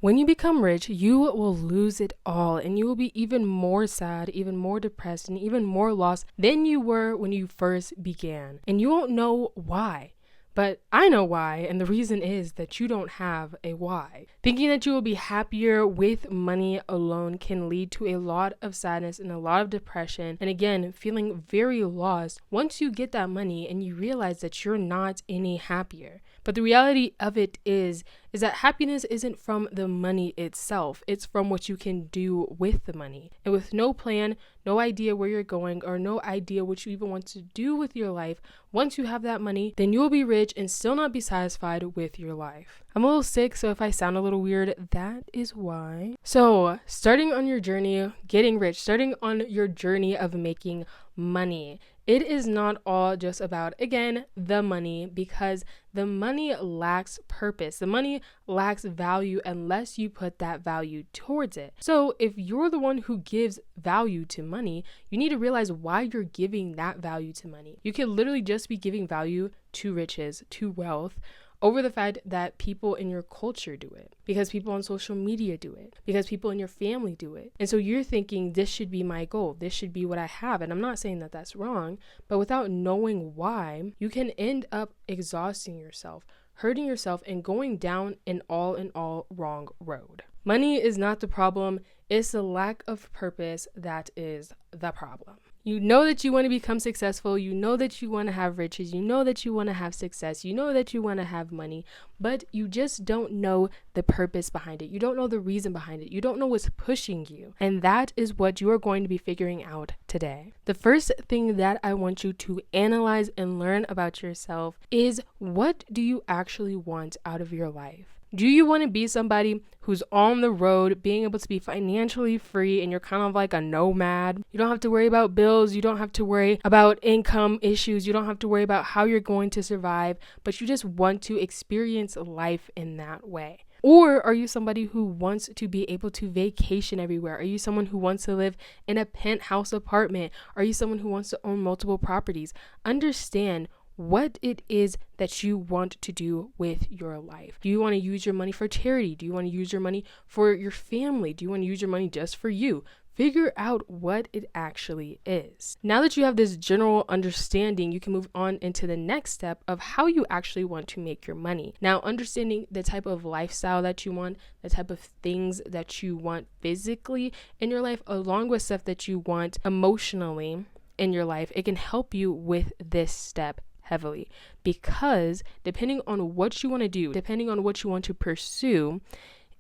When you become rich, you will lose it all and you will be even more sad, even more depressed, and even more lost than you were when you first began. And you won't know why. But I know why, and the reason is that you don't have a why. Thinking that you will be happier with money alone can lead to a lot of sadness and a lot of depression, and again, feeling very lost once you get that money and you realize that you're not any happier. But the reality of it is that happiness isn't from the money itself. It's from what you can do with the money. And with no plan, no idea where you're going, or no idea what you even want to do with your life, once you have that money, then you'll be rich and still not be satisfied with your life. I'm a little sick, so if I sound a little weird, that is why. So, starting on your journey, getting rich, starting on your journey of making money, it is not all just about, again, the money, because the money lacks purpose. The money lacks value unless you put that value towards it. So if you're the one who gives value to money, you need to realize why you're giving that value to money. You can literally just be giving value to riches, to wealth, over the fact that people in your culture do it, because people on social media do it, because people in your family do it. And so you're thinking, this should be my goal, this should be what I have. And I'm not saying that that's wrong, but without knowing why, you can end up exhausting yourself, hurting yourself, and going down an all wrong road. Money is not the problem, it's the lack of purpose that is the problem. You know that you want to become successful, you know that you want to have riches, you know that you want to have success, you know that you want to have money, but you just don't know the purpose behind it. You don't know the reason behind it. You don't know what's pushing you. And that is what you are going to be figuring out today. The first thing that I want you to analyze and learn about yourself is, what do you actually want out of your life? Do you want to be somebody who's on the road, being able to be financially free, and you're kind of like a nomad? You don't have to worry about bills. You don't have to worry about income issues. You don't have to worry about how you're going to survive, but you just want to experience life in that way. Or are you somebody who wants to be able to vacation everywhere? Are you someone who wants to live in a penthouse apartment? Are you someone who wants to own multiple properties? Understand what it is that you want to do with your life. Do you want to use your money for charity? Do you want to use your money for your family? Do you want to use your money just for you? Figure out what it actually is. Now that you have this general understanding, you can move on into the next step of how you actually want to make your money. Now, understanding the type of lifestyle that you want, the type of things that you want physically in your life, along with stuff that you want emotionally in your life, it can help you with this step heavily, because depending on what you want to do, depending on what you want to pursue,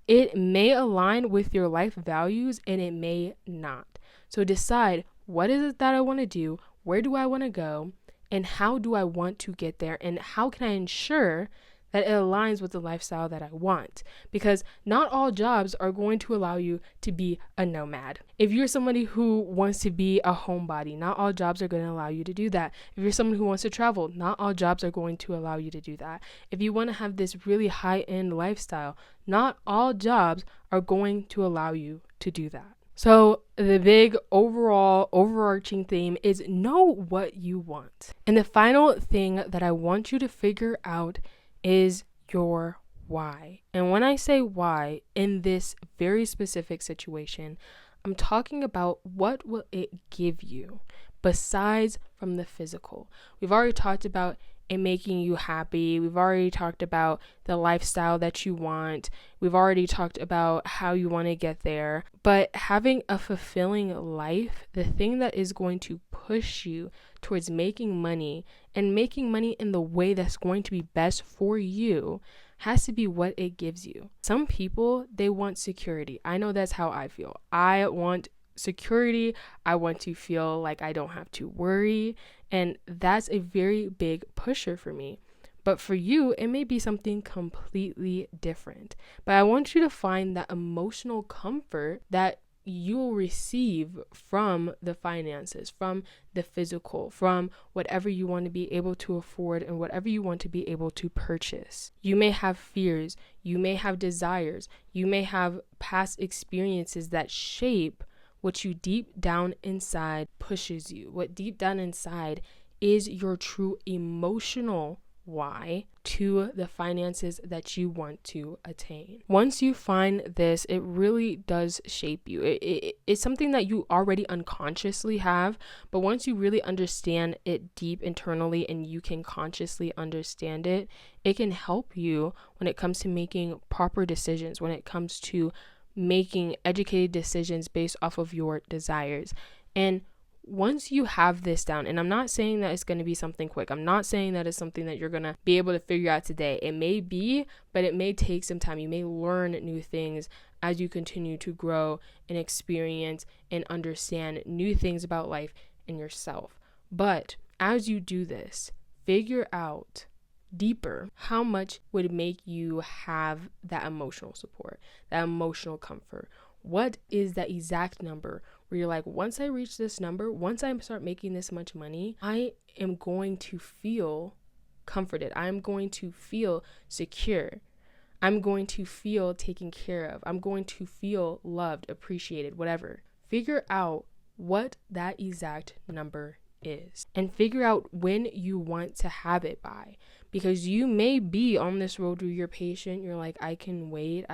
it may align with your life values and it may not. So decide, what is it that I want to do? Where do I want to go? And how do I want to get there? And how can I ensure that it aligns with the lifestyle that I want? Because not all jobs are going to allow you to be a nomad. If you're somebody who wants to be a homebody, not all jobs are going to allow you to do that. If you're someone who wants to travel, not all jobs are going to allow you to do that. If you want to have this really high-end lifestyle, not all jobs are going to allow you to do that. So the big overarching theme is know what you want. And the final thing that I want you to figure out is your why. And when I say why in this very specific situation, I'm talking about what will it give you besides from the physical. We've already talked about it making you happy. We've already talked about the lifestyle that you want. We've already talked about how you want to get there. But having a fulfilling life, the thing that is going to push you towards making money and making money in the way that's going to be best for you, has to be what it gives you. Some people, they want security. I know that's how I feel. I want security. I want to feel like I don't have to worry. And that's a very big pusher for me. But for you, it may be something completely different. But I want you to find that emotional comfort that you'll receive from the finances, from the physical, from whatever you want to be able to afford and whatever you want to be able to purchase. You may have fears, you may have desires, you may have past experiences that shape what you deep down inside pushes you, what deep down inside is your true emotional why to the finances that you want to attain. Once you find this, it really does shape you. It's something that you already unconsciously have, but once you really understand it deep internally and you can consciously understand it, it can help you when it comes to making proper decisions, when it comes to making educated decisions based off of your desires. And once you have this down, and I'm not saying that it's going to be something quick. I'm not saying that it's something that you're going to be able to figure out today. It may be, but it may take some time. You may learn new things as you continue to grow and experience and understand new things about life and yourself. But as you do this, figure out deeper how much would make you have that emotional support, that emotional comfort. What is that exact number where you're like, once I reach this number, once I start making this much money, I am going to feel comforted. I'm going to feel secure. I'm going to feel taken care of. I'm going to feel loved, appreciated, whatever. Figure out what that exact number is and figure out when you want to have it by, because you may be on this road where you're patient. You're like, I can wait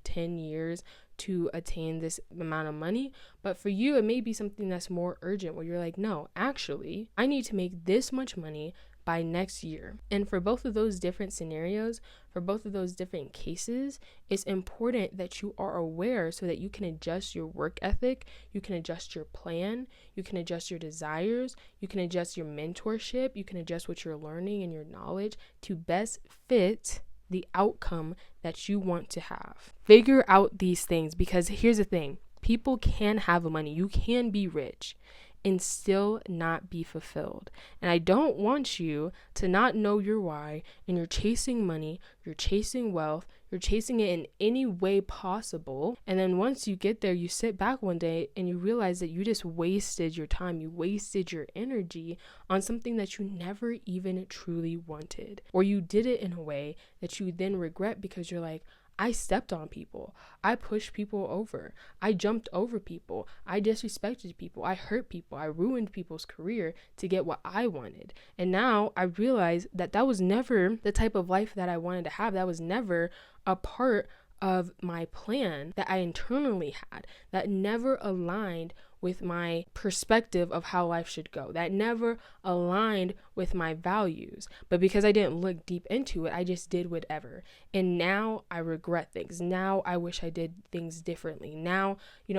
10 years to attain this amount of money. But for you, it may be something that's more urgent where you're like, no, actually, I need to make this much money by next year. And for both of those different scenarios, for both of those different cases, it's important that you are aware so that you can adjust your work ethic, you can adjust your plan, you can adjust your desires, you can adjust your mentorship, you can adjust what you're learning and your knowledge to best fit the outcome that you want to have. Figure out these things, because here's the thing. People can have money. You can be rich and still not be fulfilled. And I don't want you to not know your why, and you're chasing money, you're chasing wealth, you're chasing it in any way possible. And then once you get there, you sit back one day and you realize that you just wasted your time, you wasted your energy on something that you never even truly wanted. Or you did it in a way that you then regret because you're like, I stepped on people. I pushed people over. I jumped over people. I disrespected people. I hurt people. I ruined people's career to get what I wanted. And now I realize that that was never the type of life that I wanted to have. That was never a part of my plan that I internally had, that never aligned with my perspective of how life should go, that never aligned with my values. But because I didn't look deep into it, I just did whatever. And now I regret things. Now I wish I did things differently. Now,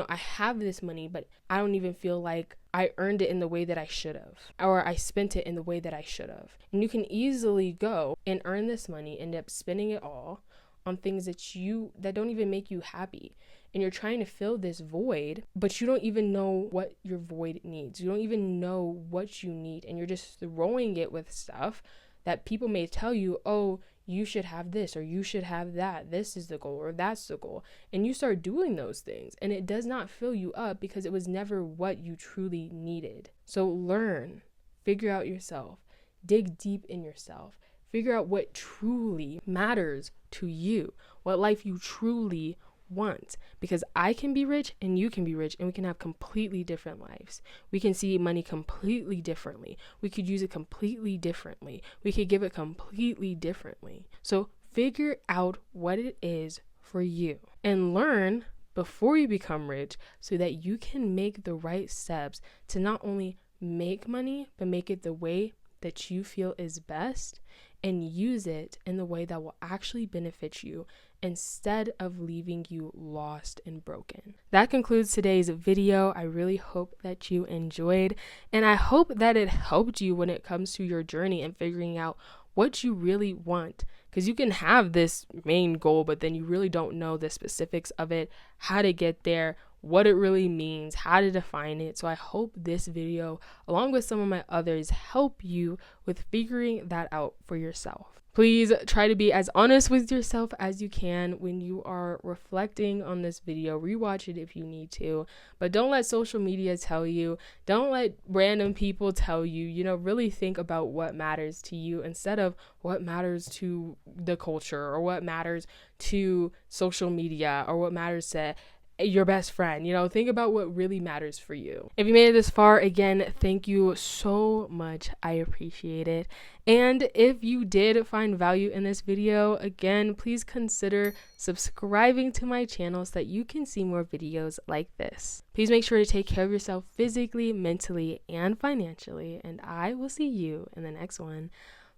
I have this money, but I don't even feel like I earned it in the way that I should have, or I spent it in the way that I should have. And you can easily go and earn this money, end up spending it all on things that don't even make you happy. And you're trying to fill this void, but you don't even know what your void needs. You don't even know what you need. And you're just throwing it with stuff that people may tell you, oh, you should have this, or you should have that. This is the goal, or that's the goal. And you start doing those things, and it does not fill you up because it was never what you truly needed. So learn, figure out yourself, dig deep in yourself, figure out what truly matters to you, what life you truly want, because I can be rich and you can be rich, and we can have completely different lives. We can see money completely differently. We could use it completely differently. We could give it completely differently. So figure out what it is for you and learn before you become rich so that you can make the right steps to not only make money, but make it the way that you feel is best, and use it in the way that will actually benefit you instead of leaving you lost and broken. That concludes today's video. I really hope that you enjoyed, and I hope that it helped you when it comes to your journey and figuring out what you really want, because you can have this main goal, but then you really don't know the specifics of it, how to get there, what it really means, how to define it. So I hope this video, along with some of my others, help you with figuring that out for yourself. Please try to be as honest with yourself as you can when you are reflecting on this video. Rewatch it if you need to, but don't let social media tell you. Don't let random people tell you. Really think about what matters to you instead of what matters to the culture, or what matters to social media, or what matters to your best friend. You know, think about what really matters for you. If you made it this far, again, thank you so much. I appreciate it. And if you did find value in this video, again, please consider subscribing to my channel so that you can see more videos like this. Please make sure to take care of yourself physically, mentally, and financially. And I will see you in the next one.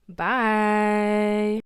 Bye.